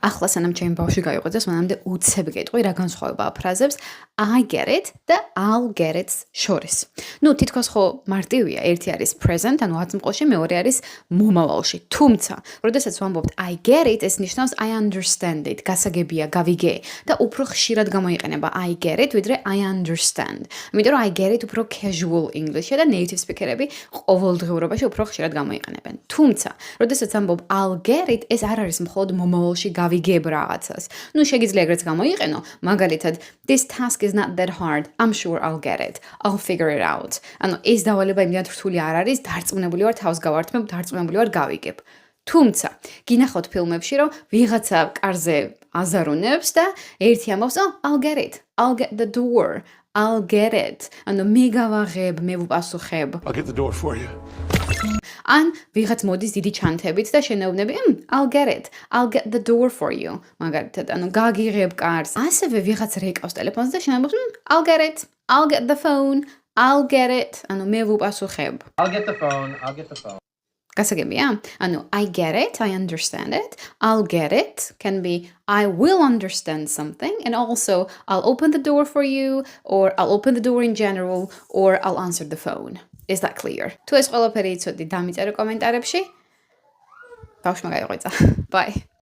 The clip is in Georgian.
ახლა სანამ ჩემი ბავშვი გაიყვეს, მანამდე უცებ გეტყვი რა განსხვავებაა ფრაზებს I get it და I'll get it შორის. ნუ თითქოს ხო მარტივია, ერთი არის present, ანუ აწმყოში, მეორე არის მომავალში. თუმცა, როდესაც ვამბობთ I get it, ეს ნიშნავს I understand it, გასაგებია, გავიგე და უფრო ხშირად გამოიყენება I get it, ვიდრე I understand. იმიტომ რომ I get it უფრო casual English-ია და native speaker-ები ყოველდღიურობაში უფრო ხშირად გამოიყენებენ. თუმცა, როდესაც ამბობ I'll get it, ეს არ არის მხოლოდ მომავალში გავიგებ რაღაცას. ნუ შეგიძლია ეგრეც გამოიყენო, მაგალითად, this task is not that hard. I'm sure I'll get it. I'll figure it out. ანუ ეს დავალება იმდენად რთული არ არის, დარწმუნებული ვარ თავს გავართმევ, დარწმუნებული ვარ გავიგებ. თუმცა, გინახავთ ფილმებში, რომ ვიღაცა კარზე აზარუნებს და ერთი ამბობს, "Oh, I'll get it. I'll get the door. I'll get it." ანუ მე გავაღებ, მე ვუპასუხებ. I'll get the door for you. ან ვიღაც მოდის დიდი ჩანთებით და შენეუბნები, I'll get it. I'll get the door for you. მაგალითად, ანუ გაგიღებ კარს. ასევე ვიღაც რეკავს ტელეფონს და შენეუბნებს, I'll get it. I'll get the phone. I'll get it. ანუ მე ვუპასუხებ. I'll get the phone. I'll get the phone. გასაგებია? ანუ I get it, I understand it. I'll get it can be I will understand something and also I'll open the door for you or I'll open the door in general or I'll answer the phone. Is that clear? თუ ეს ყველაფერი იცოდი, დამიწერე კომენტარებში. ბავშვმა გაიღვიძა. Bye.